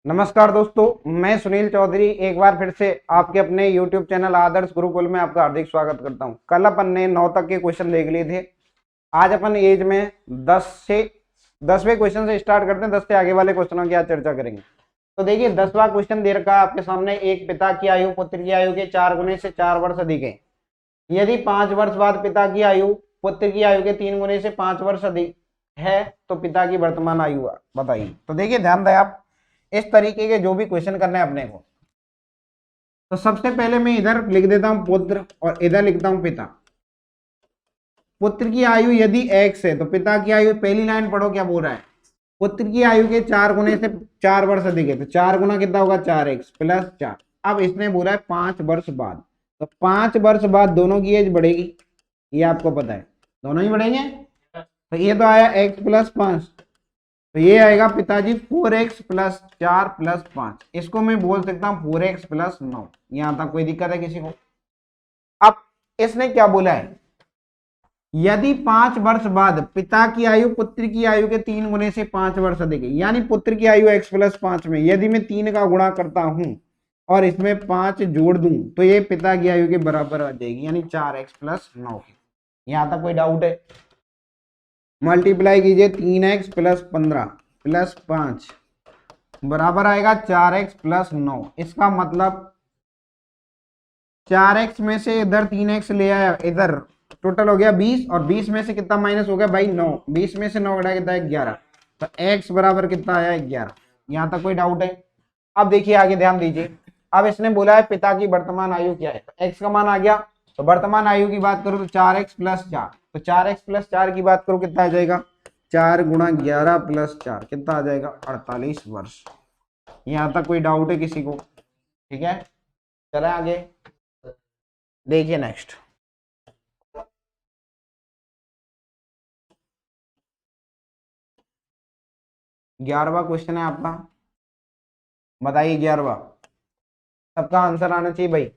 नमस्कार दोस्तों, मैं सुनील चौधरी एक बार फिर से आपके अपने YouTube चैनल आदर्श गुरुकुल में आपका हार्दिक स्वागत करता हूं। कल अपन ने 9 तक के क्वेश्चन देख लिए थे। आज अपन एज में 10वें क्वेश्चन से स्टार्ट करते हैं। 10 से आगे वाले क्वेश्चनों की आज चर्चा करेंगे। तो देखिए 10वां क्वेश्चन दे रखा है आपके सामने। एक पिता की आयु पुत्र की आयु के 4 गुने से 4 वर्ष अधिक है। यदि 5 वर्ष बाद पिता की आयु पुत्र की आयु के 3 गुने से 5 वर्ष अधिक है तो पिता की वर्तमान आयु बताइए। तो देखिए ध्यान दें आप, इस तरीके के जो भी क्वेश्चन करने हैं अपने को, तो सबसे पहले मैं इधर लिख देता हूं पुत्र और इधर लिखता हूं पिता। पुत्र की आयु यदि x है तो पिता की आयु, पहली लाइन पढ़ो क्या बोल रहा है। पुत्र की आयु के 4 गुने से 4 वर्ष अधिक है तो 4 गुना कितना होगा 4x प्लस 4। अब इसने बोला है 5 वर्ष बाद, तो 5 वर्ष बाद दोनों की एज बढ़ेगी, ये आपको पता है, दोनों ही बढ़ेंगे। तो ये तो आया x प्लस 5, तो ये आएगा पिताजी 4x प्लस 4 प्लस 5। इसको मैं बोल सकता हूं 4x प्लस 9। यहां तक कोई दिक्कत है किसी को? अब इसने क्या बोला है, यदि 5 वर्ष बाद पिता की आयु पुत्र की आयु के 3 गुने से 5 वर्ष अधिक है, यानी पुत्र की आयु x प्लस 5 में यदि मैं 3 का गुणा करता हूं और इसमें 5 जोड़ दूं तो ये पिता की आयु के बराबर आ जाएगी, यानी 4x प्लस 9। यहां तक कोई डाउट है? मल्टीप्लाई कीजिए 3x प्लस 15 प्लस 5 बराबर आएगा 4x प्लस 9। इसका मतलब 4x में से इधर 3x ले आया, इधर टोटल हो गया 20 और 20 में से कितना माइनस हो गया भाई 9। 20 में से 9 घटा कितना है 11, तो x बराबर कितना आया 11। यहां तक कोई डाउट है? अब देखिए आगे ध्यान दीजिए। अब इसने बोला है पिता की वर्तमान आयु क्या है, तो x का मान आ गया। तो वर्तमान आयु की बात करो तो 4x प्लस 4, तो 4x प्लस 4 की बात करो कितना आ जाएगा 4 गुणा 11 प्लस 4 कितना आ जाएगा 48 वर्ष। यहां तक कोई डाउट है किसी को? ठीक है, चले आगे देखिए नेक्स्ट। 11वां क्वेश्चन है आपका, बताइए 11वां। सबका आंसर आना चाहिए भाई।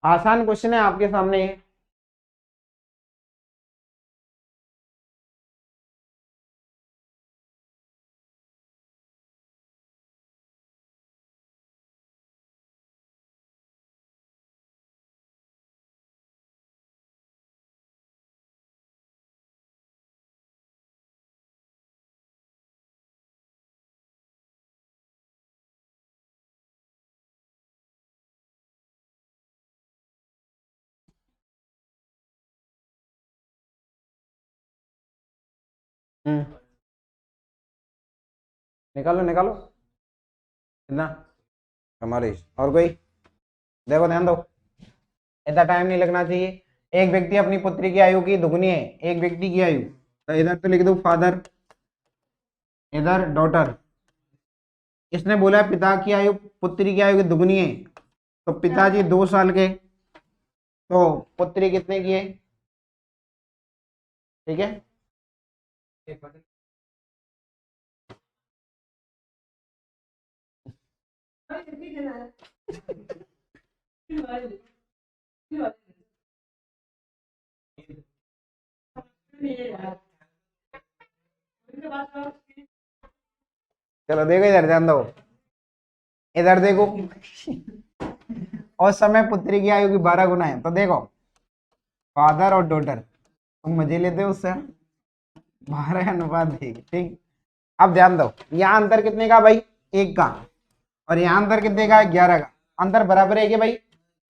आसान क्वेश्चन है आपके सामने। निकालो निकालो, कितना हमारे और कोई देखो ध्यान दो, इतना टाइम नहीं लगना चाहिए। एक व्यक्ति अपनी पुत्री की आयु की दुगनी है एक व्यक्ति की आयु, तो इधर तो लिख दो फादर, इधर डॉटर। इसने बोला है पिता की आयु पुत्री की आयु की दुगनी है, तो पिताजी 2 साल के, तो पुत्री कितने की है? ठीक है, चलो देखो इधर ध्यान दो, इधर देखो। और समय पुत्री की आयु की 12 गुना है, तो देखो फादर और डॉटर, तुम मजे लेते हो उससे, 12 अनुपात 1। ठीक, अब ध्यान दो, यहाँ अंतर कितने का भाई 1 का, और यहाँ अंतर कितने का है 11 का। अंतर बराबर है क्या भाई?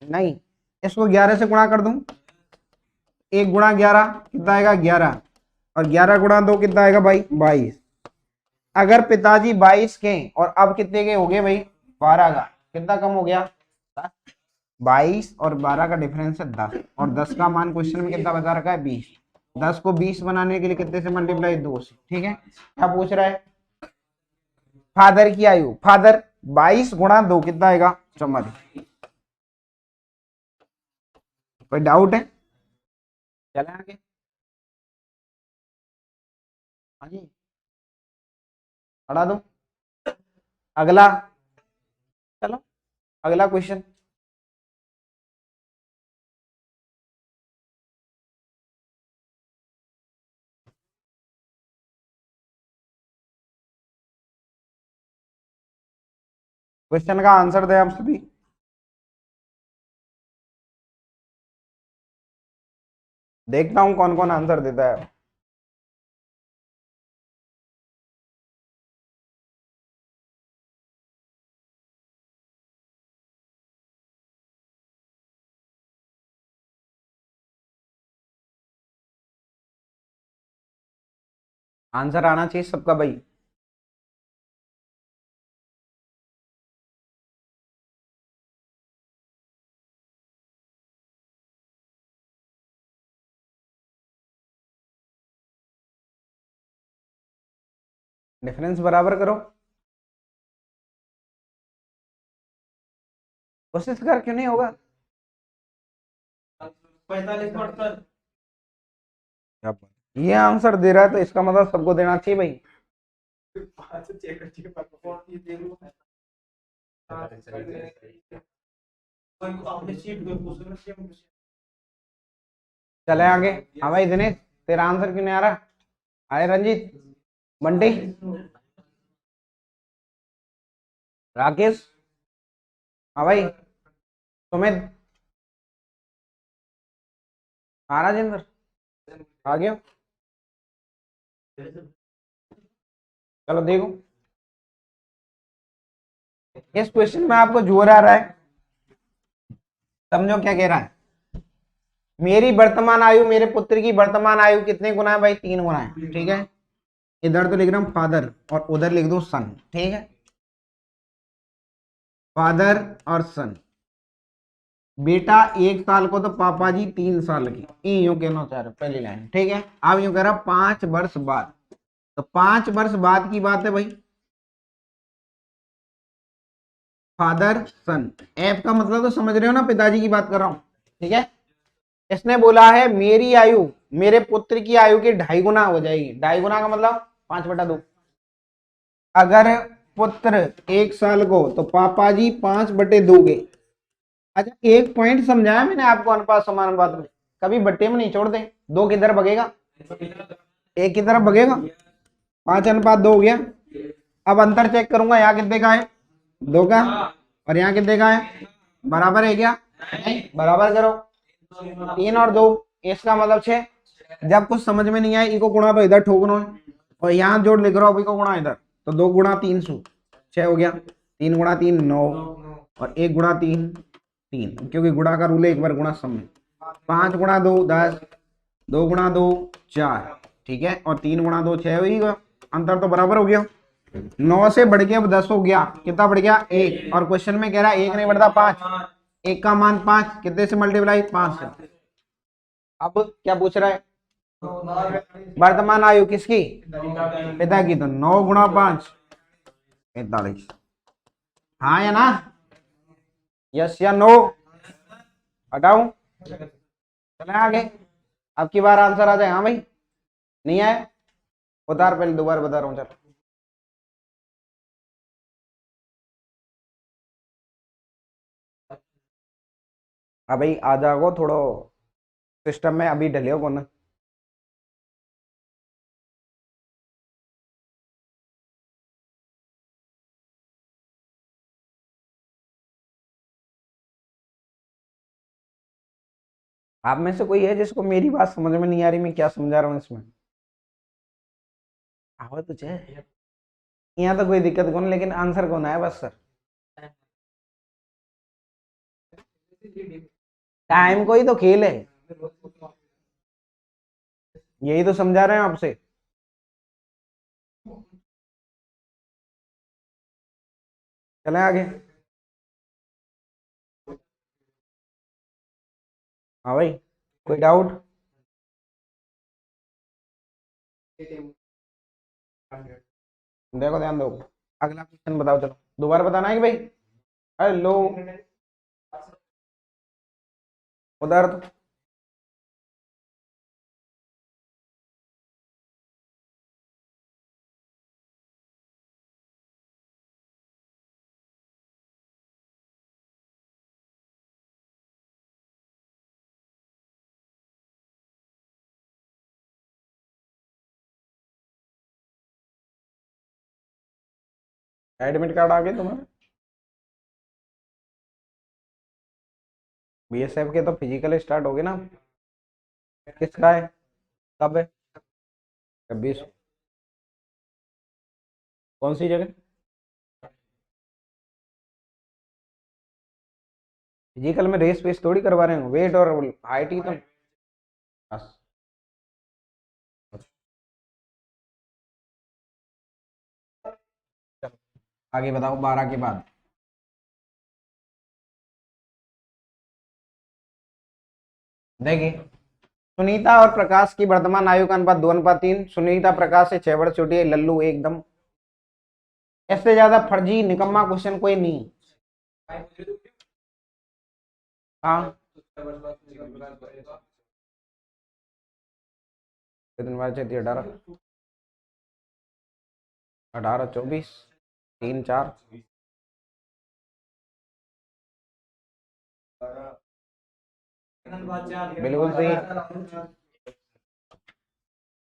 नहीं। इसको 11 से गुणा कर दूं, 1 गुणा 11 कितना आएगा 11, और 11 गुणा 2 कितना आएगा भाई 22। अगर पिताजी 22 के और अब कितने के हो गए भाई 12 का, कितना कम हो गया 22, और 12 का डिफरेंस है 10, और 10 का मान क्वेश्चन में कितना बता रखा है 20। 10 को 20 बनाने के लिए कितने से मल्टीप्लाई 2 से। ठीक है, क्या पूछ रहा है? फादर की आयु, फादर 22 गुणा 2 कितना आएगा 44। कोई डाउट है? चले आगे। हाँ जी, पढ़ा दो अगला। चलो अगला क्वेश्चन। क्वेश्चन का आंसर दे आप सभी। देखता हूं कौन कौन आंसर देता है। आंसर आना चाहिए सबका भाई। डिफरेंस बराबर करो। कोशिश कर, क्यों नहीं होगा। 45। क्या बात। ये आंसर दे रहा है तो इसका मतलब सबको देना चाहिए भाई। चले आगे। हाँ भाई दिनेश, तेरा आंसर क्यों नहीं आ रहा। आए रंजीत, बंटी, राकेश, हाँ भाई, सुमित, हाँ राजेंद्र, आ गया। चलो देखो, इस क्वेश्चन में आपको जोर आ रहा है। समझो क्या कह रहा है। मेरी वर्तमान आयु, मेरे पुत्र की वर्तमान आयु कितने गुना है भाई, 3 गुना है। ठीक है, इधर तो लिख रहा हूं फादर और उधर लिख दो सन। ठीक है, फादर और सन। बेटा 1 साल को तो पापा जी 3 साल की, ये यूं कहना चाह रहे पहली लाइन। ठीक है, अब यूं कह रहा 5 वर्ष बाद, तो 5 वर्ष बाद की बात है भाई। फादर सन, ऐप का मतलब तो समझ रहे हो ना, पिताजी की बात कर रहा हूं। ठीक है, इसने बोला है मेरी आयु मेरे पुत्र की आयु की 2.5 गुना हो जाएगी। 2.5 गुना का मतलब 5/2। अगर पुत्र 1 साल को तो पापा जी 5/2 के। अच्छा, एक पॉइंट समझाया मैंने आपको अनुपात समानुपात में, कभी बट्टे में नहीं छोड़ दे। 2 किधर भगेगा, 1 की तरफ भगेगा। 5/2 हो गया। अब अंतर चेक करूंगा, यहाँ कितने का है, 2 का, और यहाँ कितने का है, बराबर है क्या, नहीं बराबर करो। 3 और 2, इसका मतलब 6। जब कुछ समझ में नहीं आए, इको गुणा तो इधर ठोकना है, और यहाँ जोड़ लिख रहा हूँ इको गुणा इधर, तो 2 गुणा 3 6 हो गया। 3 गुणा 3 9, और 1 गुणा 3 3, क्योंकि गुणा का रूल है, एक बार गुणा सम में। 5 गुणा 2 10, 2 गुणा 2 4। ठीक है, और 3 गुणा 2 6 हुई, अंतर तो बराबर हो गया। 9 से बढ़ के अब 10 हो गया, कितना बढ़ गया 1, और क्वेश्चन में कह रहा है 1 नहीं बढ़ता 5, 1 का मान 5, कितने से मल्टीप्लाई 5 से। अब क्या पूछ रहा है, वर्तमान आयु किसकी, पिता की, तो 9 गुणा 5 45। हाँ या ना, यस या नो, हटाऊं, चले आगे। अब की बार आंसर आ जाए। हाँ भाई, नहीं आए, उतार, पहले दोबारा बता रहा हूँ। चल हाँ भाई, आ जाओ थोड़ा सिस्टम में, अभी ढले हो कौन। आप में से कोई है जिसको मेरी बात समझ में नहीं आ रही, मैं क्या समझा रहा हूँ इसमें। आवा तुझे यहाँ तो कोई दिक्कत कौन, लेकिन आंसर कौन है बस सर। टाइम को ही तो खेल है, यही तो समझा रहे हैं आपसे। चले आगे। हाँ भाई, कोई डाउट। देखो ध्यान दो, अगला क्वेश्चन बताओ। चलो दोबारा बताना है कि भाई, हेलो, उधर तो एडमिट कार्ड आ गए तुम्हारे। बीएसएफ के तो फिजिकल स्टार्ट हो गए ना। किसका है, कब है? 26। कौन सी जगह? फिजिकल में रेस वेस थोड़ी करवा रहे हैं, वेट और हाइट ही तो। बस। चलो, आगे बताओ 12 के बाद। देखिए, सुनीता और प्रकाश की वर्तमान आयु का अनुपात 2:3। सुनीता प्रकाश से 6 वर्ष छोटी है। लल्लू एकदम, इससे ज्यादा फर्जी निकम्मा क्वेश्चन कोई नहीं। हाँ, कितने बार 18, 18, 24, 3, 4। बिल्कुल सही।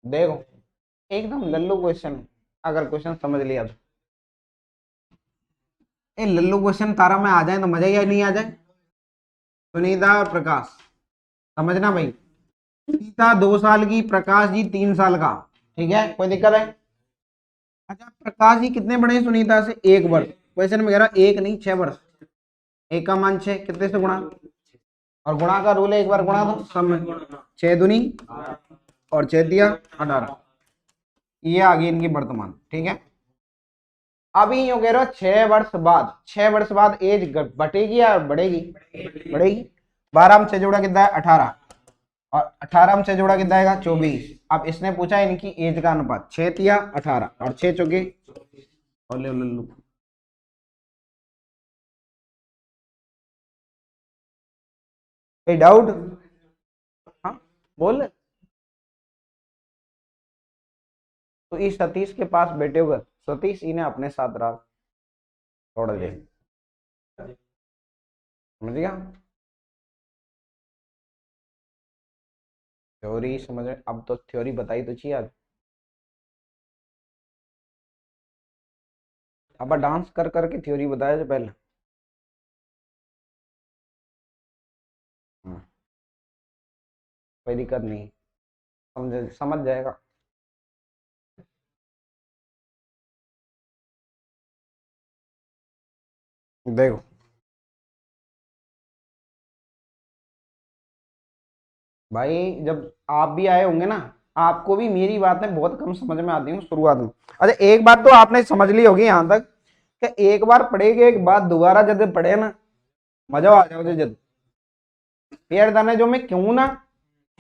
देखो, एकदम लल्लू क्वेश्चन है, अगर क्वेश्चन समझ लिया तो। ये लल्लू क्वेश्चन तारा में आ जाए तो मजा ही नहीं आ जाए। सुनीता और प्रकाश, समझना भाई। सुनीता 2 साल की, प्रकाश जी 3 साल का। ठीक है, कोई दिक्कत है? अच्छा, प्रकाश जी कितने बड़े हैं सुनीता से? 1 वर्ष। क्वेश्चन में कह रहा 1 नहीं 6 वर्ष। एक का मान 6, कितने से गुणा? और गुणा का रूल है, एक बार गुणा दो सब में। 6 दूनी और 6 दिया 18। ये आ गई इनकी वर्तमान। ठीक है, अभी यूं कह रहे हो 6 वर्ष बाद, 6 वर्ष बाद एज बटेगी या बढ़ेगी? बढ़ेगी। 12 में 6 जोड़ा कितना है? 18। और 18 में 6 जोड़ा कितना आएगा? 24। अब इसने पूछा इनकी एज का अनुपात, 6 तिया 18 और 6 चौके। और ले लो। कोई डाउट? हाँ, बोल। तो इस सतीश के पास बैठे हुए सतीश इन्हें अपने साथ रख, छोड़ दे। समझ गया? थ्योरी समझ, अब तो थ्योरी बताई तो चाहिए आज। अब डांस कर करके थ्योरी बताया जो पहले। कोई दिक्कत नहीं, समझ समझ जाएगा। देखो भाई, जब आप भी आए होंगे ना, आपको भी मेरी बातें बहुत कम समझ में आती हूँ शुरुआत में। अच्छा, एक बात तो आपने समझ ली होगी यहाँ तक कि एक बार पढ़ेगे एक बात दोबारा जब पढ़े ना, मजा आ जाओगे। जब फिर दाने जो मैं क्यों ना,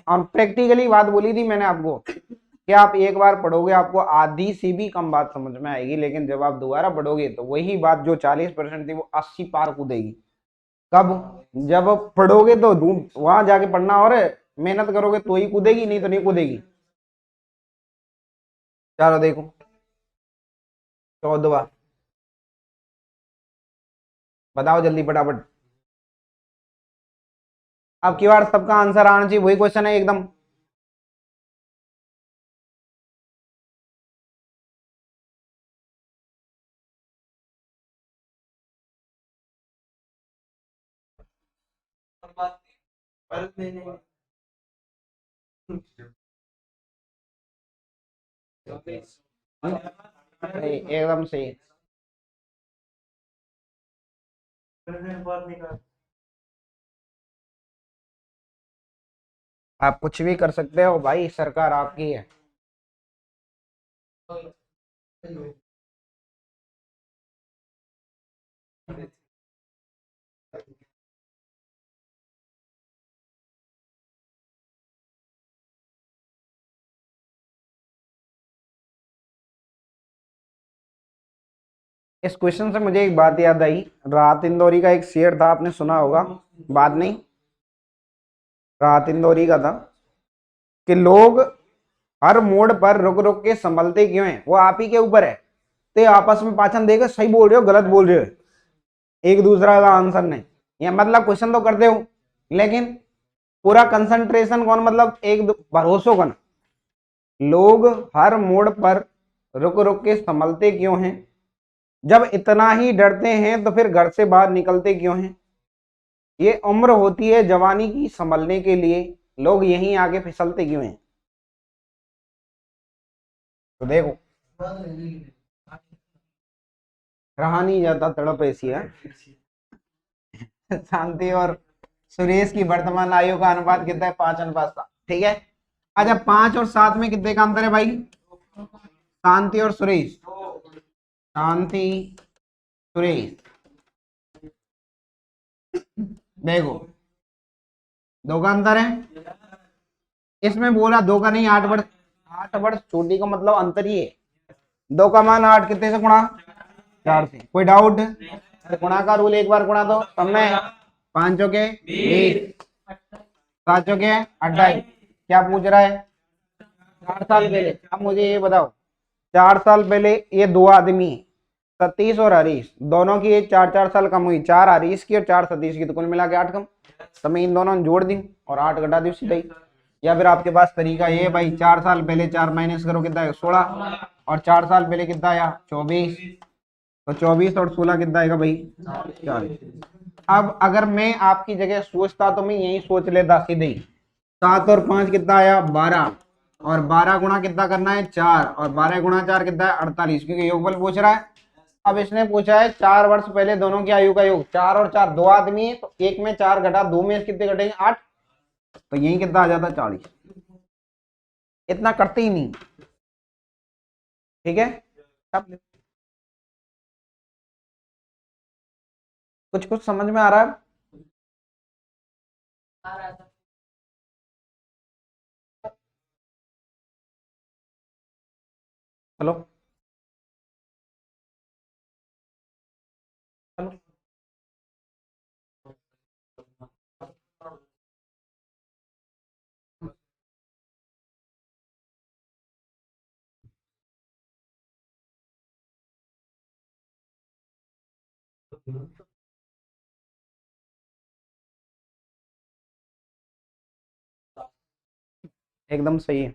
और प्रैक्टिकली बात बोली थी मैंने आपको कि आप एक बार पढ़ोगे आपको आधी से भी कम बात समझ में आएगी, लेकिन जब आप दोबारा पढ़ोगे तो वही बात जो 40% थी वो 80 पार कूदेगी। कब? जब पढ़ोगे तो वहां जाके पढ़ना, और मेहनत करोगे तो ही कूदेगी, नहीं तो नहीं कूदेगी। चलो देखो, 14 बताओ जल्दी फटाफट। अब की बार सबका आंसर आना चाहिए, वही क्वेश्चन है एकदम। सही, एकदम सही। आप कुछ भी कर सकते हो भाई, सरकार आपकी है। इस क्वेश्चन से मुझे एक बात याद आई। राहत इंदौरी का एक शेर था, आपने सुना होगा। बात नहीं, राहत इंदौरी का था कि लोग हर मोड़ पर रुक रुक के संभलते क्यों हैं, वो आप ही के ऊपर है। तो आपस में पाचन देकर सही बोल रहे हो गलत बोल रहे हो, एक दूसरा का आंसर नहीं। ये मतलब क्वेश्चन तो करते हो लेकिन पूरा कंसंट्रेशन कौन, मतलब एक भरोसा कौन। लोग हर मोड़ पर रुक रुक के संभलते क्यों हैं, जब इतना ही डरते हैं तो फिर घर से बाहर निकलते क्यों हैं। ये उम्र होती है जवानी की संभलने के लिए, लोग यहीं आगे फिसलते क्यों हैं? तो देखो, रहा नहीं जाता, तड़प ऐसी है। शांति और सुरेश की वर्तमान आयु का अनुपात कितना है? 5:7। ठीक है। अच्छा, 5 और 7 में कितने का अंतर है भाई? शांति और सुरेश, शांति सुरेश, देखो 2 का अंतर है। इसमें बोला 2 का नहीं, 8 वर्ष। 8 वर्ष छोटी का मतलब अंतर ही है। 2 का मान 8 कितने से गुणा? 4 से। कोई डाउट? गुणा का रूल एक बार गुणा दो, सब में 5 चौके 20, 7 चौके 28। क्या पूछ रहा है? 4 साल पहले। अब मुझे ये बताओ, 4 साल पहले ये 2 आदमी, सतीश और हरीश, दोनों की एज 4-4 साल कम हुई। 4 हरीश की और 4 सतीश की, तो कुल मिला के 8 कम। तो मैं इन दोनों ने जोड़ दी और 8 घटा दी सीधा ही। या फिर आपके पास तरीका ये भाई, 4 साल पहले 4 माइनस करो, कितना है? 16। और 4 साल पहले कितना आया? 24। तो 24 और 16 कितना आएगा भाई? 40। अब अगर मैं आपकी जगह सोचता तो मैं यही सोच लेता सीधे ही। 7 और 5 कितना आया? 12। और 12 गुणा कितना करना है? 4। और 12 गुणा 4 कितना है? 48, क्योंकि योगफल पूछ रहा है। अब इसने पूछा है 4 वर्ष पहले दोनों की आयु का योग। 4 और 4 2 आदमी है, तो 1 में 4 घटा, 2 में कितने घटेंगे? 8। तो यही कितना आ जाता? 40। इतना करते ही नहीं। ठीक है। अब कुछ कुछ समझ में आ रहा है? चलो चलो। एकदम सही है।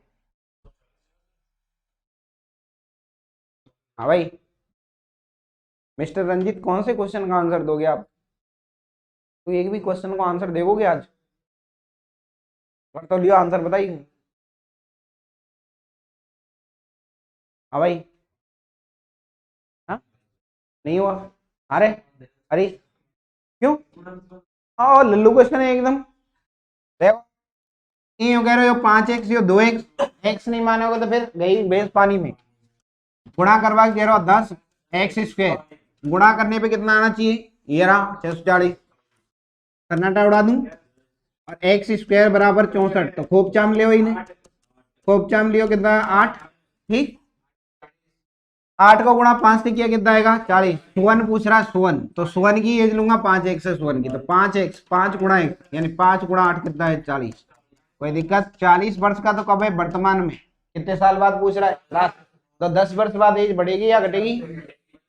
हाँ भाई, मिस्टर रंजीत, कौन से क्वेश्चन का आंसर दोगे आप? तो एक भी क्वेश्चन को आंसर दोगे आज? और तो लियो आंसर बताइए। हाँ भाई। हाँ, नहीं हुआ। अरे, अरे क्यों? हाँ, लल्लू क्वेश्चन है एकदम। देखो, ये कह रहे हो 5x, यो 2x, x नहीं मानोगे तो फिर गई भैंस पानी में। गुणा करवा के कह रहा हूं 10 x² गुणा करने पे कितना आना चाहिए? ये रहा 640। कर्नाटा उड़ा दूं। और x² बराबर 64, तो खूब चाम लियो इन्हें। खूब चाम लियो, कितना? 8। ठीक। 8 को गुणा 5 से किया कितना आएगा? 40। सुवन पूछ रहा है, सुवन, तो सुवन की एज लूंगा 5x से सुवन की, तो 5x 5 गुणा 1 यानी 5 गुणा 8 कितना है? 40। कोई दिक्कत? 40 वर्ष का तो कब है? वर्तमान में। कितने साल बाद पूछ रहा है? लास्ट। तो 10 वर्ष बाद एज बढ़ेगी या घटेगी?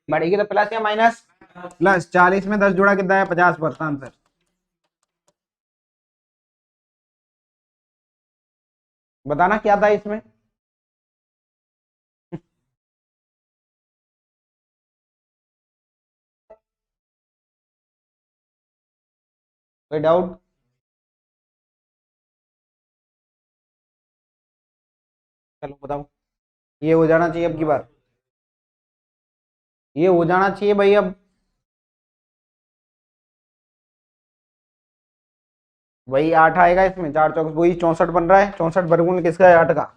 बढ़ेगी, तो प्लस या माइनस? प्लस। 40 में 10 जोड़ा कितना है? 50% आंसर। बताना क्या था इसमें? कोई डाउट? चलो बताओ। ये हो जाना चाहिए अब की बार। ये हो जाना चाहिए भाई अब। वही 8 आएगा इसमें, 4 चौक वही 64 बन रहा है। 64 वर्गमूल किसका है? 8 का।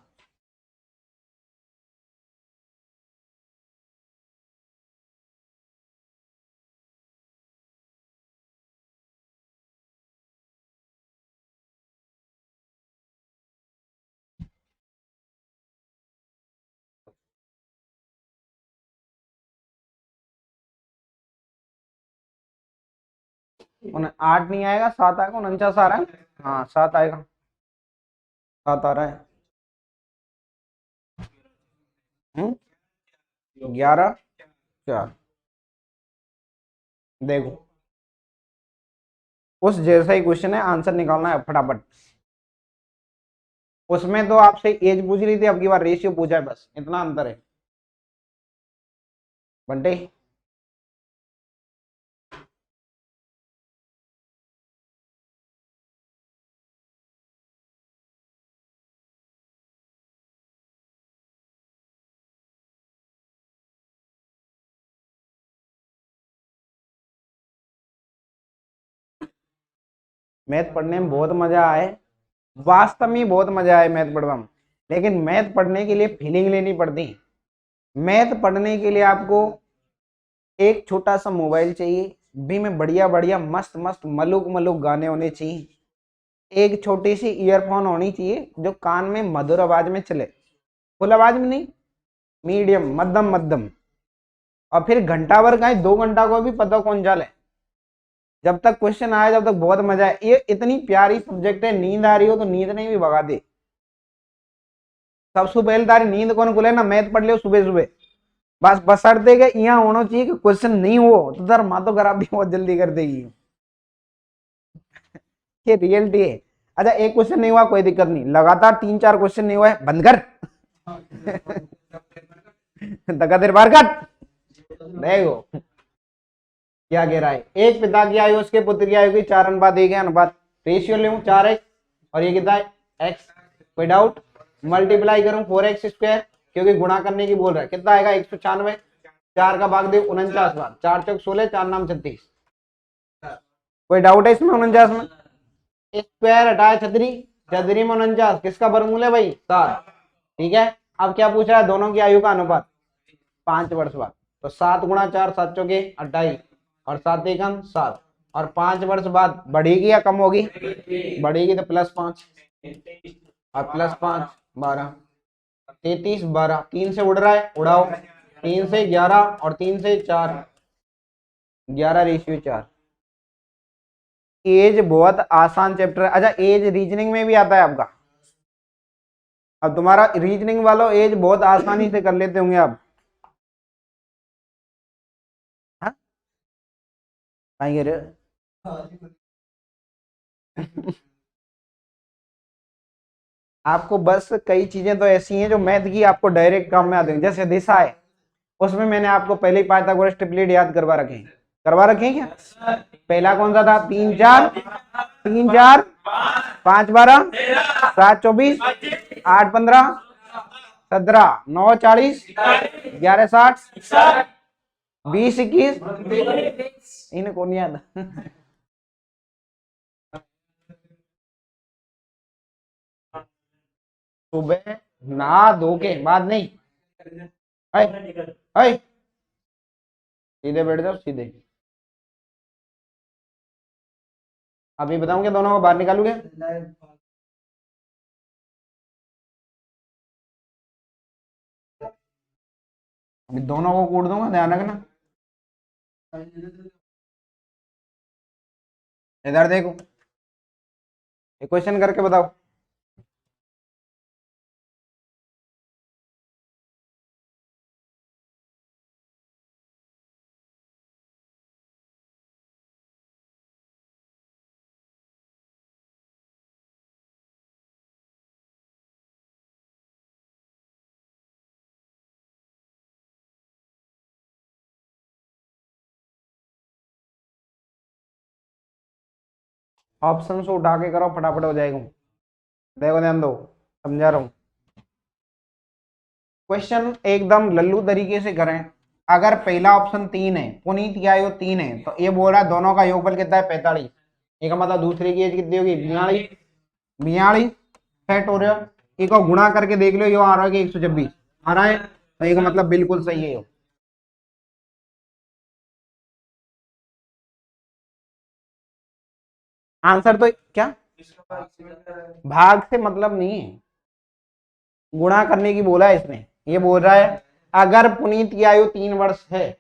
उन 8 नहीं आएगा, 7 आएगा। 49 आ रहा है। हाँ, 7 आएगा। 7 आ रहा है। 11 4। देखो, उस जैसा ही क्वेश्चन है, आंसर निकालना है फटाफट। उसमें तो आपसे एज पूछ रही थी, अब की बार रेशियो पूछा है, बस इतना अंतर है। बंटे, मैथ पढ़ने में बहुत मजा आए, वास्तव में बहुत मजा आए मैथ पढ़वा में। लेकिन मैथ पढ़ने के लिए फीलिंग लेनी पड़ती। मैथ पढ़ने के लिए आपको एक छोटा सा मोबाइल चाहिए, भी में बढ़िया बढ़िया मस्त मस्त मलुक मलुक गाने होने चाहिए, एक छोटी सी ईयरफोन होनी चाहिए जो कान में मधुर आवाज में चले, फुल आवाज में नहीं, मीडियम मध्यम मध्यम। और फिर घंटा भर का 2 घंटा को भी पता कौन चाले, जब तक क्वेश्चन आए जब तक बहुत मजा है। ये इतनी प्यारी सब्जेक्ट है, नींद आ रही हो तो नींद नहीं भी भगा दे। सबसे पहले तारी नींद कौन खुले ना, मैथ पढ़ लियो सुबह सुबह, बस बसरते के यहाँ होना चाहिए कि क्वेश्चन नहीं हो तो तार माँ तो खराब भी बहुत जल्दी कर देगी। ये रियलिटी है। अच्छा एक क्वेश्चन नहीं हुआ कोई दिक्कत नहीं, लगातार 3-4 क्वेश्चन नहीं हुआ है बंद कर धक्का देर बार कट। देखो क्या कह रहा है, एक पिता की आयु उसके पुत्र की आयु की 4:1 अनुपात, रेशियो ले 4x और ये कितना है x, कोई डाउट? मल्टीप्लाई करूं 4x² क्योंकि गुणा करने की बोल रहा है, कितना आएगा 196, 4 का भाग दे 49 बार, 4 चौक 16, 4 नाम 36। कोई डाउट है इसमें? 49 में स्क्वायर हटाए छतरी, छतरी में 49 किसका वर्गमूल है भाई 7, ठीक है। अब क्या पूछ रहा है, दोनों की आयु का अनुपात 5 वर्ष बाद, तो 7 गुणा 4 7 चौके 28 और 7 एकम 7, और 5 वर्ष बाद बढ़ेगी या कम होगी? बढ़ेगी, तो +5 और +5 12, 33 12, 3 से उड़ रहा है उड़ाओ, 3 से 11 और 3 से 4, 11:4। एज बहुत आसान चैप्टर है। अच्छा एज रीजनिंग में भी आता है आपका, अब तुम्हारा रीजनिंग वालों एज बहुत आसानी से कर लेते होंगे आप। हाँ आपको बस कई चीजें तो ऐसी हैं जो मैथ की आपको डायरेक्ट काम में आती हैं, जैसे दिशा है, उसमें मैंने आपको पहले ही पाइथागोरस ट्रिपलेट याद करवा रखे हैं, क्या? पहला कौन सा था? 3 4 3 4 5 12 7 24 8 15 17 9 40 11 60 20 21, इन्हें कौन याद? सुबह नहा धो के बाद नहीं, सीधे बैठ जाओ सीधे। अभी बताऊं क्या दोनों को बाहर निकालूंगे? अभी दोनों को कूट दूंगा, ध्यान रखना। इधर देखो, क्वेश्चन करके बताओ। ऑप्शन से उठा के करो, फटाफट हो जाएगा। देखो ध्यान दो, समझा रहा हूं। क्वेश्चन एकदम लल्लू तरीके से करें। अगर पहला ऑप्शन 3 है, पुनीत की आयु 3 है, तो ये बोल रहा है दोनों का योगफल कितना है 45, ये का मतलब दूसरे की एज कितनी होगी 42, 42 सेट हो रहा है। एक और गुणा करके देख लो, ये आ रहा है कि 126 आ रहा है, तो ये का मतलब बिल्कुल सही है। आंसर तो क्या, भाग से मतलब नहीं है, गुणा करने की बोला है इसने। ये बोल रहा है अगर पुनीत की आयु 3 वर्ष है,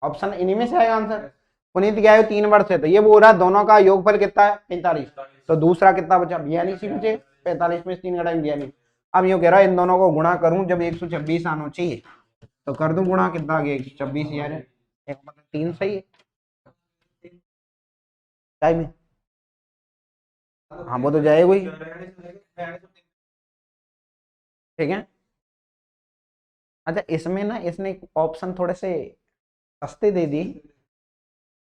ऑप्शन इन्हीं में से आएगा आंसर, पुनीत की आयु 3 वर्ष है, तो ये बोल रहा है दोनों का योगफल कितना है 45, तो दूसरा कितना बचा 42 बचे, 45 में 3 का टाइम 42। अब यूँ कह रहा है इन दोनों को गुणा करूं जब 126 आना चाहिए, तो कर दूं गुणा, कितना आ गया 126 यार, एक मतलब 3 सही है टाइम है। हाँ वो तो जाएगा ही, ठीक है। अच्छा इसमें ना इसने ऑप्शन थोड़े से सस्ते दे दी,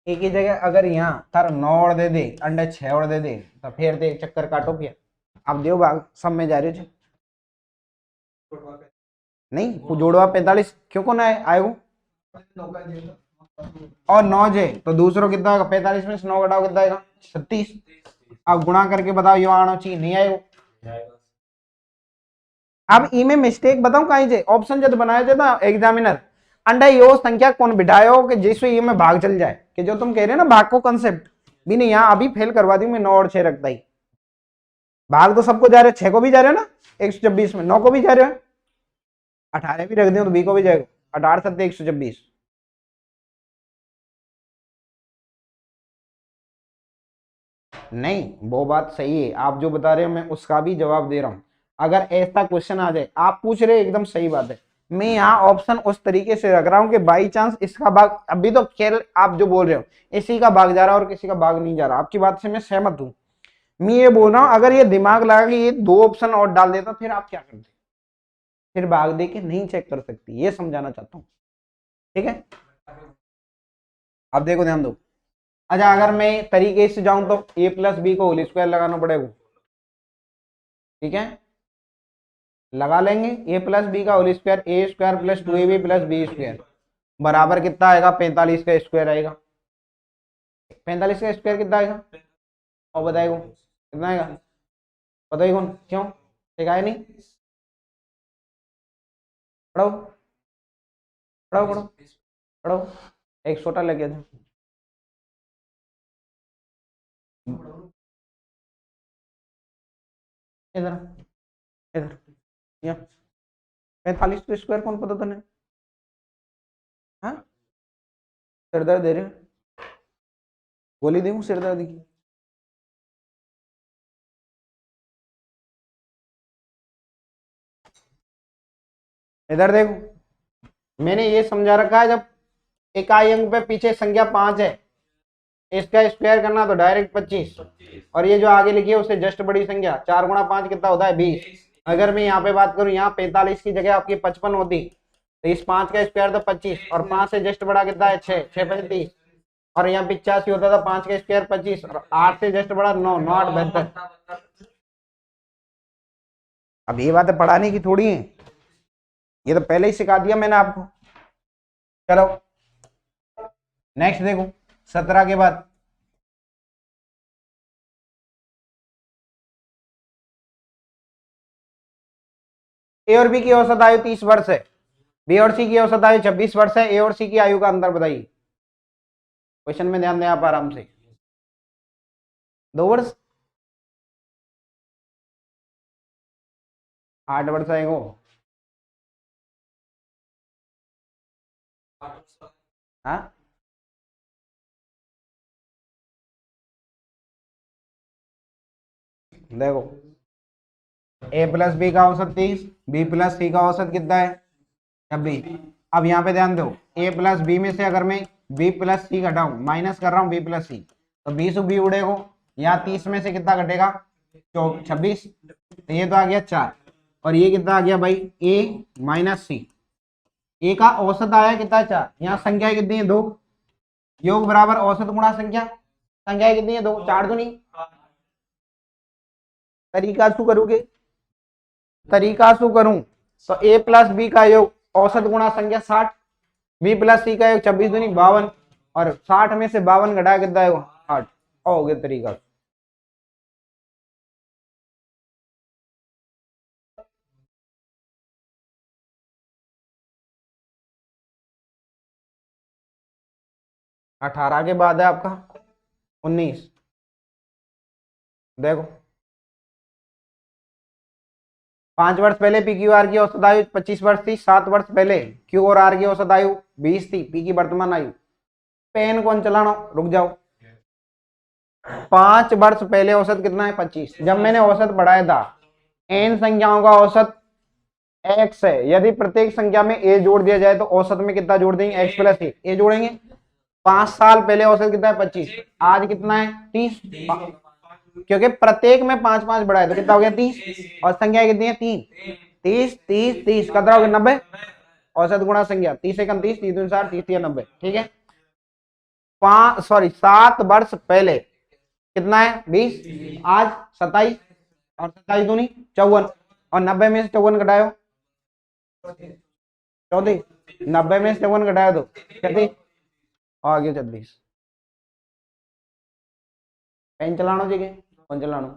एक ही जगह अगर यहाँ तार 9 और दे दे, अंडर 6 और दे दे, तो फिर दे चक्कर काटो क्या। अब देव भाग सब में जा रहे थे नहीं, जोड़वा 45 क्यों को ना आए वो, और 9 जे तो दूसरों कितना आएगा 45 में से 9 घटाओ कितना आएगा 36, अब गुणा करके बताओ यो आना चाहिए, नहीं आयो। अब ई में मिस्टेक बताऊं कहीं से, ऑप्शन जब बनाए थे ना एग्जामिनर, अंडा यो संख्या कौन बिठायो कि जिससे ये में भाग चल जाए, कि जो तुम कह रहे हो ना भाग को कंसेप्ट भी नहीं, यहाँ अभी फेल करवा दी मैं, 9 और 6 रखता ही। भाग तो सबको जा रहे हो, 6 को भी जा रहे हो ना 126 में, 9 को भी जा रहे हो, 18 भी रख दियो तो बी को भी जाएगा, 18 सत्ते 126। नहीं वो बात सही है, आप जो बता रहे हो मैं उसका भी जवाब दे रहा हूं। अगर ऐसा क्वेश्चन आ जाए, आप पूछ रहे एकदम सही बात है, मैं यहाँ ऑप्शन उस तरीके से रख रहा हूँ कि बाई चांस इसका भाग, अभी तो खेल आप जो बोल रहे हो इसी का भाग जा रहा है और किसी का भाग नहीं जा रहा, आपकी बात से मैं सहमत हूँ। मैं ये बोल रहा हूँ अगर ये दिमाग लगा कि ये 2 ऑप्शन और डाल देता फिर आप क्या करते, फिर भाग दे के नहीं चेक कर सकती, ये समझाना चाहता हूँ। ठीक है, अब देखो ध्यान दो। अच्छा अगर मैं तरीके से जाऊं तो a प्लस बी को होल स्क्वायर लगाना पड़ेगा, ठीक है, लगा लेंगे a प्लस बी का whole square, A square plus 2ab plus B square बराबर कितना आएगा, 45 का स्क्वायर आएगा। 45 का स्क्वायर कितना आएगा और बताएगा कितना आएगा, बताइए कौन, क्यों ठीक है नहीं, पढ़ो पढ़ो पढ़ो पढ़ो, एक छोटा लगे था। इधर इधर, यहाँ 45 का स्क्वायर कौन पता तने, हाँ सिर दर्द दे रहे हो, गोली दूं सिर दर्द की, इधर देखो मैंने ये समझा रखा है, जब इकाई अंक पे पीछे संख्या 5 है, इसका स्क्वायर करना तो डायरेक्ट 25, और ये जो आगे लिखी है उससे जस्ट बड़ी संख्या 4 गुणा 5 कितना होता है 20। अगर मैं यहाँ पे बात करूँ, यहाँ 45 की जगह आपकी 55 होती तो इस 5 का स्क्वायर तो 25 और 5 से जस्ट बड़ा कितना है 6, 6 35, और यहाँ 85 होता था, 5 का स्क्वायर 25 और 8 से जस्ट बड़ा 9, 9 8 72। अब ये बातें पढ़ाने की थोड़ी है, ये तो पहले ही सिखा दिया मैंने आपको। चलो नेक्स्ट देखो 17 के बाद, ए और बी की औसत आयु 30 वर्ष है, बी और सी की औसत आयु 26 वर्ष है, ए और सी की आयु का अंतर बताइए। क्वेश्चन में ध्यान दें आप आराम से, 2 वर्ष, 8 वर्ष आएगा, हाँ देखो ए प्लस बी का औसत 30, बी प्लस सी का औसत कितना है 26। अब यहाँ पे ध्यान दो, ए प्लस बी में से अगर मैं बी प्लस सी घटाऊं, माइनस कर रहा हूँ बी प्लस सी, तो 20 बी उड़ेगा, यहाँ 30 में से कितना घटेगा 26, तो ये तो आ गया 4, और ये कितना आ गया भाई ए माइनस सी, ए का औसत आया कितना 4, यहाँ संख्या कितनी है 2, योग बराबर औसत गुणा संख्या, संख्या कितनी है 2, 4 तो नहीं, तरीका शू करोगे, तरीका शू करूं तो ए प्लस बी का योग औसत गुणा संख्या 60, बी प्लस सी का योग 26 दूनी 52, और 60 में से 52 घटाया कितना है 8, हो गया तरीका। अठारह के बाद है आपका 19, देखो 5 वर्ष पहले पी क्यू आर की औसत आयु 25 वर्ष थी, 7 वर्ष पहले क्यू और आर की औसत आयु 20 थी, पी की वर्तमान आयु, पेन कौन चलाना, रुक जाओ, 5 वर्ष पहले औसत कितना है 25, जब मैंने औसत बढ़ाया था, एन संख्याओं का औसत एक्स है, यदि प्रत्येक संख्या में ए जोड़ दिया जाए तो औसत में कितना जोड़ देंगे एक्स प्लस ए जोड़ेंगे, 5 साल पहले औसत कितना है 25, आज कितना है 30, क्योंकि प्रत्येक में 5 5 बढ़ाए तो कितना हो गया 30, और संख्या कितनी है 3, 30 30 30 कितना हो गया 90, औसत गुणा संख्या 30 से कम 30, 30 दूनी 60, 30 या 90, ठीक है। 7 वर्ष पहले कितना है 20, आज 27, और 27 दूनी 54, और 90 में से 54 घटाओ 34, 90 में से 54 घटाया तो 36, आ गया 36, पेन चलाना चाहिए, कौन चलाना?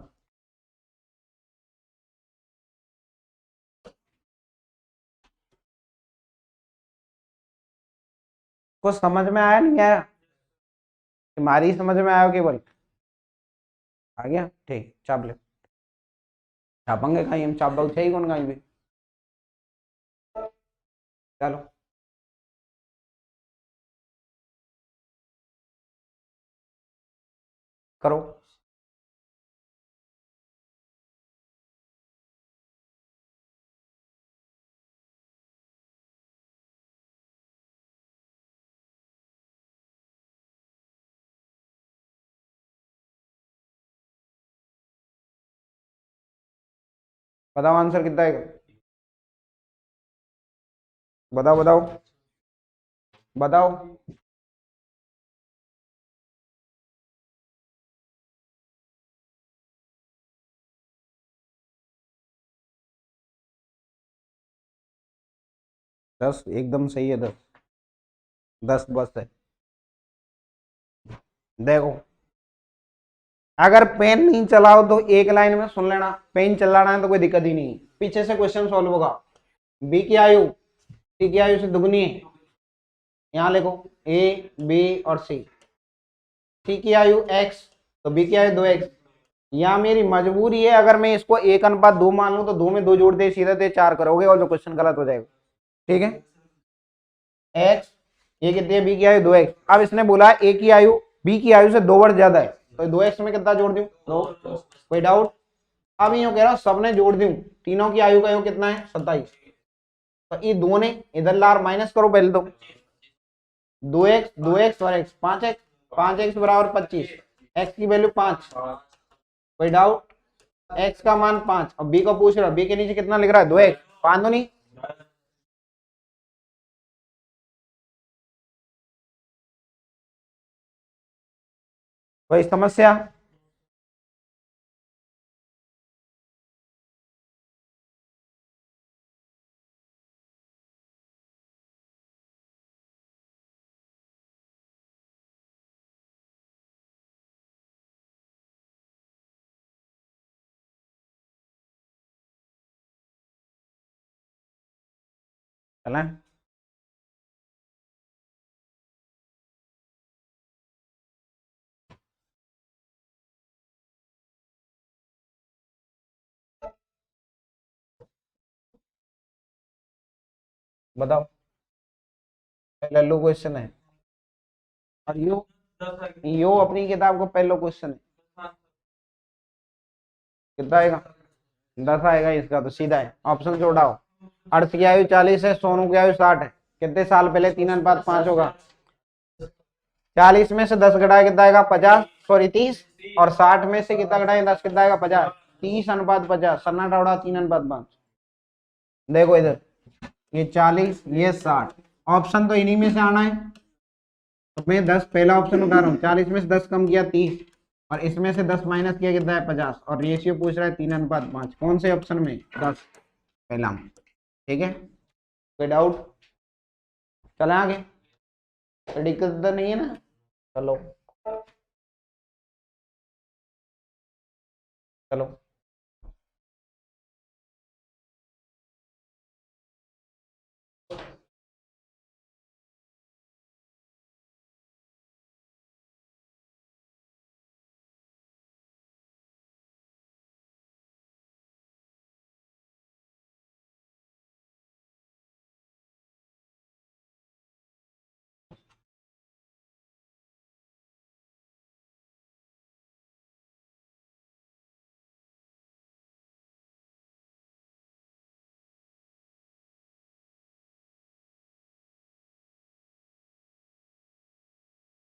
कुछ समझ में आया नहीं आया? तुम्हारी समझ में आया केवल? आ गया, ठीक, चाप ले। छापेंगे कहीं हम, चाप बहुत चाहिए कौन कहीं भी। चलो करो। बताओ आंसर कितना है? बताओ बताओ बताओ। 10 एकदम सही है, 10। 10 बस है। देखो, अगर पेन नहीं चलाओ तो एक लाइन में सुन लेना, पेन चलाना है तो कोई दिक्कत ही नहीं, पीछे से क्वेश्चन सॉल्व होगा। बी की आयु सी की आयु से दुगनी है, यहाँ लिखो ए बी और सी। सी की आयु एक्स तो बी की आयु 2x। यहाँ मेरी मजबूरी है, अगर मैं इसको 1:2 मान लूं तो 2 में 2 जोड़ दे सीधे दे 4 करोगे और जो क्वेश्चन गलत हो जाएगा। ठीक है, एक्स, ये कितनी है? बी की आयु 2x। अब इसने बोला ए की आयु बी की आयु से 2 वर्ष ज्यादा है, तो 2x में कितना जोड़ दूं? 2। कोई डाउट? अब यूं कह रहा हूं सबने जोड़ दूं, तीनों की आयु का योग कितना है? 27। तो ये दो ने इधर लार माइनस करो पहले तो, 2x 2x और x 5x, 5x बराबर 25, x की वैल्यू 5। कोई डाउट? x का मान 5 और b को पूछ रहा, b के नीचे कितना लिख रहा है? 2x। 5 तो नहीं, कोई समस्या? चलें? बताओ, पहला क्वेश्चन है और यो अपनी किताब को पहला क्वेश्चन है, कितना आएगा? 10 आएगा इसका, तो सीधा है, ऑप्शन से उठाओ। अर्थ की आयु 40 है, सोनू की आयु 60 है, कितने साल पहले? 3:5 होगा। 40 में से 10 घटाए कितना आएगा? 50, सॉरी 30। और 60 में से कितना घटाए 10 कितना आएगा? 50। 30:50, सन्नाटा उड़ा 3:5। देखो इधर, ये 40 ये 60, ऑप्शन तो इन्हीं में से आना है, तो मैं 10 पहला ऑप्शन उठा रहा हूँ। 40 में से 10 कम किया 30, और इसमें से 10 माइनस किया कितना है? 50। और रेशियो पूछ रहा है 3:5, कौन से ऑप्शन में? 10 पहला। ठीक है, कोई डाउट? चले आगे, कोई दिक्कत तो नहीं है ना? चलो चलो।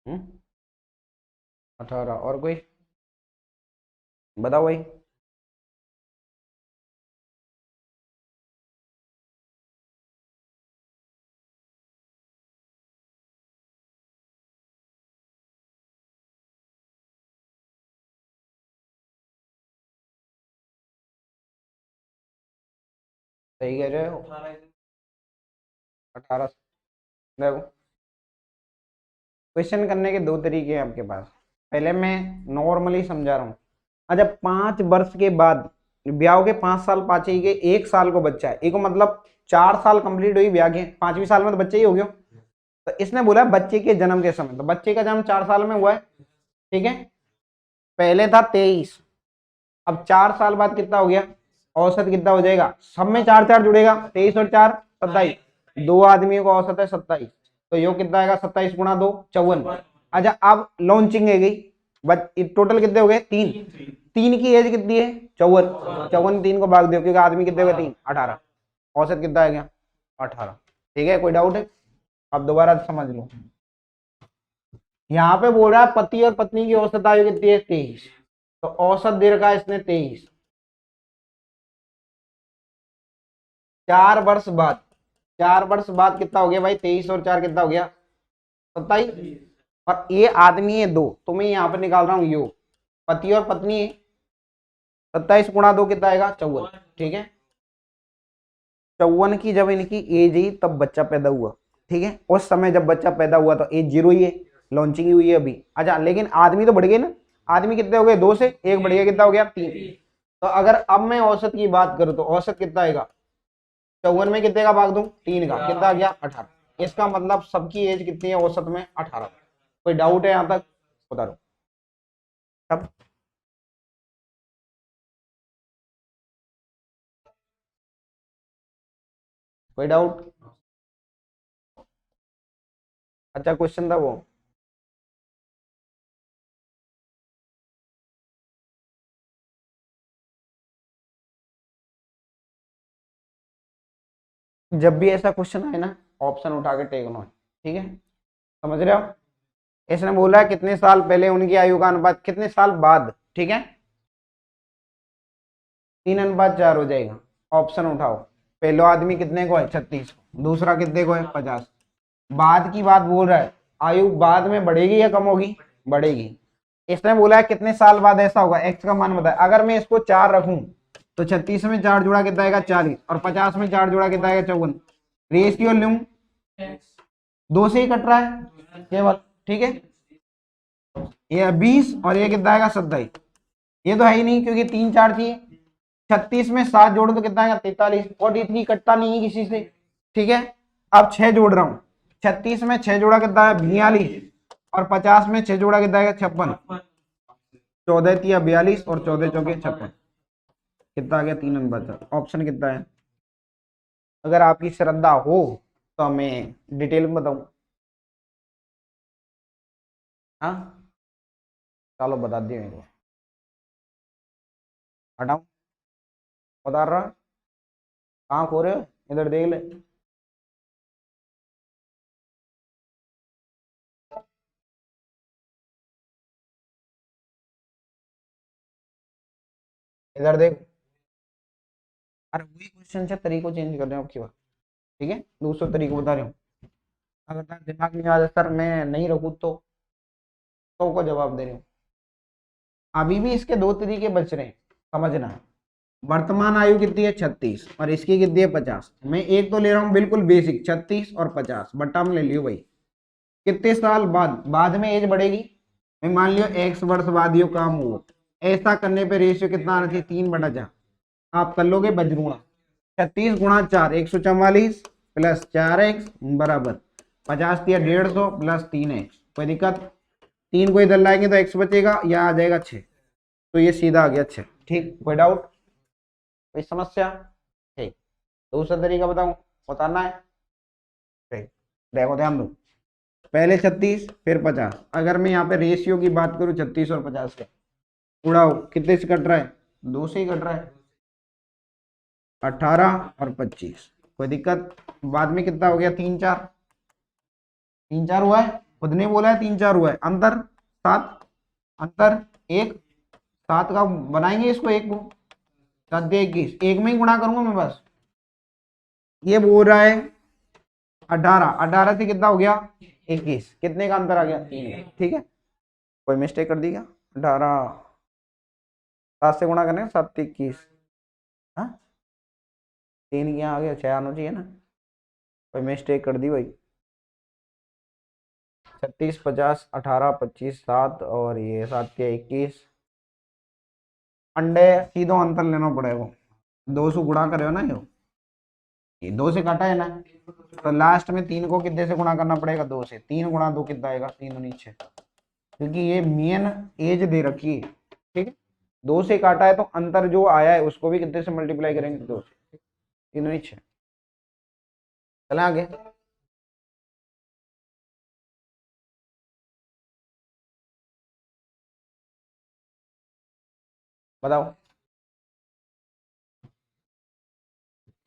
हम्म, 18 और कोई? बताओ भाई। सही कह रहे हो, 18। देखो, क्वेश्चन करने के दो तरीके हैं आपके पास। पहले मैं नॉर्मली समझा रहा हूँ, अच्छा 5 वर्ष के बाद ब्याह के 5 साल पाचे के 1 साल को बच्चा है, एक मतलब 4 साल कंप्लीट हुई ब्याह के, 5वीं साल में तो बच्चा ही हो गया। तो इसने बोला बच्चे के जन्म के समय, तो बच्चे का जन्म 4 साल में हुआ है, ठीक है। पहले था 23, अब 4 साल बाद कितना हो गया, औसत कितना हो जाएगा, सब में 4 4 जुड़ेगा, 23 और 4 27, 2 आदमियों का औसत है 27, तो यो कितना आएगा 27 गुणा 2 54। अच्छा अब लॉन्चिंग है गई, टोटल कितने हो गए 3, 3 की एज कितनी है 54, 54 3 को भाग दो क्योंकि आदमी कितने हुए 3 18, औसत कितना आ गया 18। ठीक है, कोई डाउट है? अब दोबारा समझ लो, यहाँ पे बोल रहा है पति और पत्नी की औसत आयु कितनी है 23, तो औसत दे रखा है इसने 23, 4 वर्ष बाद, 4 वर्ष बाद कितना हो गया भाई 23 और 4 कितना हो गया 27, और ये आदमी है 2, तो मैं यहाँ पे निकाल रहा हूँ योग, पति और पत्नी है, 27 गुणा 2 कितना आएगा 54, ठीक है। 54 की जब इनकी एज ही तब बच्चा पैदा हुआ, ठीक है, उस समय जब बच्चा पैदा हुआ तो एज 0 ही है, लॉन्चिंग ही हुई है अभी। अच्छा लेकिन आदमी तो बढ़ गए ना, आदमी कितने हो गए 2 से 1 बढ़ गया, कितना हो गया 3, तो अगर अब मैं औसत की बात करूं तो औसत कितना आएगा, 54 में कितने का भाग दूं 3 का, कितना आ गया 18, इसका मतलब सबकी एज कितनी है औसत में 18। कोई डाउट है यहाँ तक, बता दो अब। कोई डाउट? अच्छा क्वेश्चन था वो। जब भी ऐसा क्वेश्चन आए ना, ऑप्शन उठा के टेक लो, ठीक है, समझ रहे हो। इसने बोला कितने साल पहले उनकी आयु का अनुपात कितने साल बाद, ठीक है, 3:4 हो जाएगा। ऑप्शन उठाओ, पहला आदमी कितने को है 36, दूसरा कितने को है 50, बाद की बात बोल रहा है, आयु बाद में बढ़ेगी या कम होगी, बढ़ेगी। इसने बोला है कितने साल बाद ऐसा होगा, एक्स का मान बताए, अगर मैं इसको 4 रखूं तो 36 में 4 जोड़ा कितना आएगा 40, और 50 में 4 जोड़ा कितना आएगा 54, रेशियो लूं 2 से ही कट रहा है केवल, ठीक है, ये 20 और ये कितना आएगा 27, ये तो है ही नहीं क्योंकि 3 4 थी, 36 में 7 जोड़ तो कितना आएगा 43, और इतनी कटता नहीं है किसी से, ठीक है। अब 6 जोड़ रहा हूँ, 36 में 6 जोड़ा कितना है 42, और 50 में 6 जोड़ा कितना आएगा 56, 14 तिया 42 और 14 चौके 56, कितना आ गया 3:4। ऑप्शन कितना है, अगर आपकी श्रद्धा हो तो मैं डिटेल में बताऊं। हाँ चलो बता दिए मेरे को, हटाओ, बता रहा, कहाँ खो रहे हो, इधर देख ले, इधर देख। अरे वही क्वेश्चन से तरीको चेंज कर रहे हो आपकी बात, ठीक है, दूसरा तरीको बता रहे हो। अगर तार दिमाग में आ जाए सर मैं नहीं रखू तो को जवाब दे रहे हो। अभी भी इसके 2 तरीके बच रहे हैं, समझना। वर्तमान आयु कितनी है 36 और इसकी कितनी है 50, मैं एक तो ले रहा हूँ बिल्कुल बेसिक 36 और 50 बट्टा में ले लियो भाई। कितने साल बाद, बाद में एज बढ़ेगी, मैं मान लियो x वर्ष बाद यो काम हुआ, ऐसा करने पे रेशियो कितना आना चाहिए 3/4, आप कर लोगे बजरूणा, 36 गुणा 4 144 प्लस 4x बराबर 50 या 150 प्लस 3x, कोई दिक्कत, 3 को इधर लाएंगे तो x बचेगा, या आ जाएगा 6, तो ये सीधा आ गया 6, ठीक, कोई डाउट, कोई समस्या, ठीक। दूसरा तरीका बताऊं, बताना है, ठीक, देखो ध्यान दो, पहले 36 फिर 50, अगर मैं यहाँ पे रेशियो की बात करूं 36 और 50 का, उड़ाओ कितने से कट रहा है 2 से ही कट रहा है, 18 और 25, कोई दिक्कत, बाद में कितना हो गया 3 4, 3 4 हुआ है, खुद ने बोला है 3 4 हुआ है, अंतर 7, अंतर 1, 7 का बनाएंगे इसको, एक को 7 21, एक में ही गुणा करूंगा मैं बस, ये बोल रहा है 18, 18 से कितना हो गया 21, कितने का अंतर आ गया 3 का, ठीक है, कोई मिस्टेक कर दी क्या, 18 7 से गुणा करने 7 21, हाँ 3 क्या आ गया 6 आना चाहिए ना, कोई मिस्टेक कर दी भाई, 36 50 18 25 7 और ये 7 के 21, अंडे सीधो अंतर लेना पड़ेगा, 2 से गुणा करे हो ना, ये 2 से काटा है ना, तो लास्ट में 3 को कितने से गुणा करना पड़ेगा, 2 से। 3 गुणा 2 कितना आएगा, 3 दूनी 6, क्योंकि ये मेन एज दे रखी है, ठीक है। 2 से काटा है तो अंतर जो आया है उसको भी कितने से मल्टीप्लाई करेंगे, 2 से, 3 दूनी 6। चलें आगे। बताओ,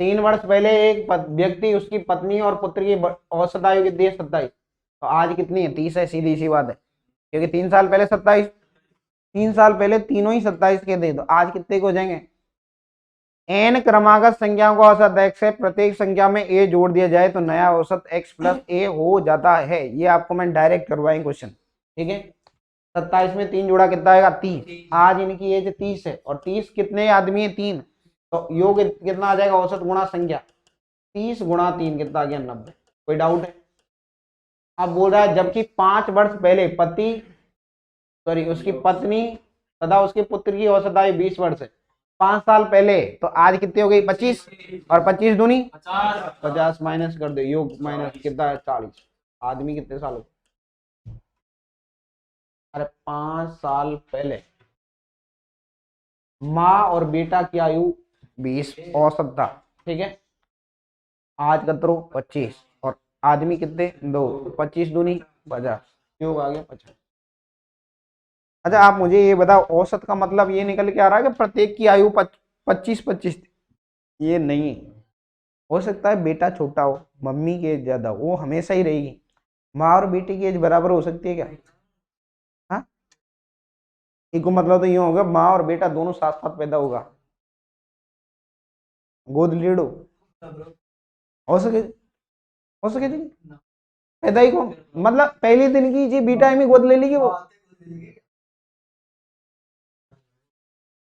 3 वर्ष पहले एक व्यक्ति, उसकी पत्नी और पुत्र की औसत आयु कितनी है, 27। तो आज कितनी है, 30 है, सीधी सी बात है, क्योंकि 3 साल पहले 27, 3 साल पहले तीनों ही 27 के थे, तो आज कितने के हो जाएंगे। एन क्रमागत संख्याओं का औसत x है, प्रत्येक संख्या में a जोड़ दिया जाए तो नया औसत x प्लस a हो जाता है। ये आपको मैं डायरेक्ट करवाएं क्वेश्चन, ठीक है। 27 में 3 जोड़ा कितना आएगा, 30। आज इनकी एज 30 है और 30 कितने आदमी है, 3, तो योग कितना आ जाएगा, औसत गुणा संख्या, 30 गुणा 3 कितना आ गया, 90। कोई डाउट है। अब बोल रहा है जबकि 5 वर्ष पहले उसकी पत्नी तथा उसके पुत्र की औसत आयु 20 वर्ष है। 5 साल पहले, तो आज कितनी हो गई, 25, और 25 दूनी 50 माइनस कर दो, योग माइनस कितना है, 40। आदमी कितने साल हो, अरे 5 साल पहले माँ और बेटा की आयु 20 औसत था, ठीक है। आज कतरो 25 और आदमी कितने, 2, 25 दूनी 50, योग आ गया 50। अच्छा आप मुझे ये बताओ, औसत का मतलब ये निकल के आ रहा है कि प्रत्येक की आयु 25-25, ये नहीं हो सकता है। बेटा छोटा हो, मम्मी की एज ज्यादा हो, वो हमेशा ही रहेगी। माँ और बेटी की एज बराबर हो सकती है क्या, हाँ। इनको मतलब तो यूं होगा, माँ और बेटा दोनों साथ साथ पैदा होगा, गोद लीडो हो सके, हो सके जी, पैदा ही को मतलब पहले दिन की जी बेटा में गोद ले लीजिए वो।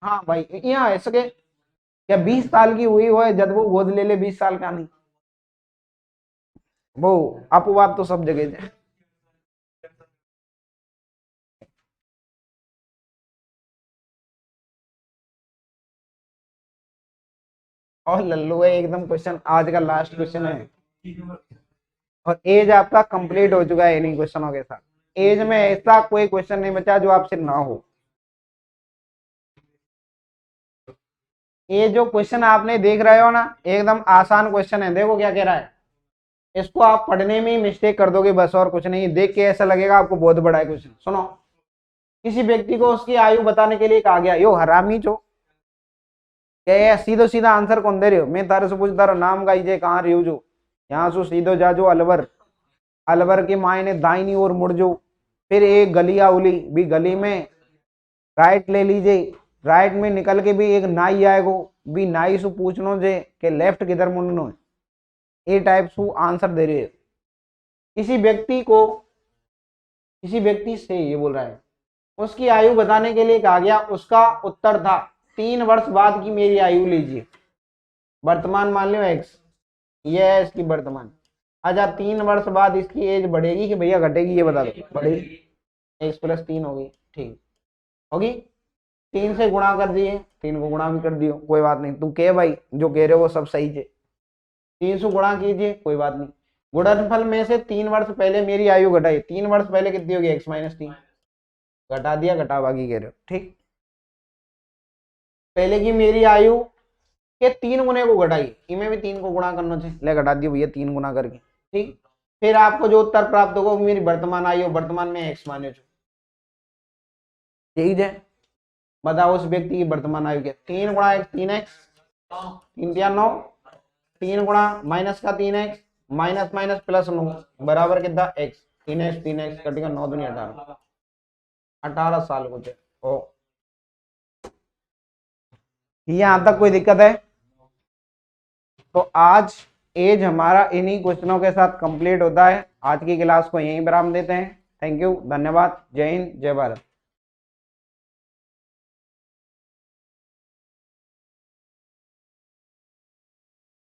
हाँ भाई, यहाँ ऐसा के क्या 20 साल की हुई हो जब वो गोद ले ले, 20 साल का नहीं, वो अपवाद तो सब जगह है। और लल्लू है एकदम, क्वेश्चन आज का लास्ट क्वेश्चन है, और एज आपका कंप्लीट हो चुका है इन्हीं क्वेश्चनों के साथ। एज में ऐसा कोई क्वेश्चन नहीं बचा जो आपसे ना हो। ये जो क्वेश्चन आपने देख रहे हो ना, एकदम आसान क्वेश्चन है। देखो क्या कह रहा है, इसको आप पढ़ने में ही मिस्टेक कर दोगे बस, और कुछ नहीं। देख के ऐसा लगेगा आपको बहुत बड़ा है क्वेश्चन। सुनो, किसी व्यक्ति को उसकी आयु बताने के लिए कहा गया, यो हरामी जो क्या सीधो सीधा आंसर कौन दे रहे हो, मैं तारे से पूछता रहा नाम गाइजे कहाँ रही जो, यहाँ से सीधो जा जो अलवर, अलवर के मायने दाहिनी ओर मुड़ जो, फिर एक गली आउली भी, गली में राइट ले लीजिए, राइट में निकल के भी एक नाई आएगो भी, नाई से पूछनो जे के लेफ्ट किधर मुड़नो है। ए टाइप से आंसर दे रहे हो। किसी व्यक्ति को, किसी व्यक्ति से ये बोल रहा है उसकी आयु बताने के लिए कहा गया, उसका उत्तर था 3 वर्ष बाद की मेरी आयु लीजिए। वर्तमान मान लो एक्स, ये है इसकी वर्तमान। अच्छा 3 वर्ष बाद इसकी एज बढ़ेगी कि भैया घटेगी, ये बता दो। बढ़ेगी, एक्स प्लस 3 होगी, ठीक होगी। 3 से गुणा कर दिए, 3 को गुणा भी कर दियो, कोई बात नहीं। तुम कह भाई जो कह रहे हो वो सब सही है, 3 से गुणा कीजिए, कोई बात नहीं। गुणनफल में से 3 वर्ष पहले मेरी आयु घटाई, 3 वर्ष पहले कितनी होगी, एक्स माइनस 3, घटा दिया, घटा बाकी कह रहे हो, ठीक। पहले की मेरी आयु के 3 गुने को घटाई, इनमें भी 3 को गुणा करना चाहिए, ले घटा दियो भैया 3 गुना करके, ठीक। फिर आपको जो उत्तर प्राप्त होगा वो मेरी वर्तमान आयु, वर्तमान में एक्स माने, ठीक है। बताओ उस व्यक्ति की वर्तमान आयु क्या, 3 गुणा एक्स 3x, 3 या 9, 3 गुणा माइनस का 3x, माइनस माइनस प्लस 9 बराबर कितना x, 3x 3x कटेगा 9 दूनी 18, 18 साल कुछ ओ। यहाँ तक कोई दिक्कत है? तो आज एज हमारा इन्हीं क्वेश्चनों के साथ कंप्लीट होता है। आज की क्लास को यहीं विराम देते हैं। थैंक यू, धन्यवाद, जय हिंद, जय भारत।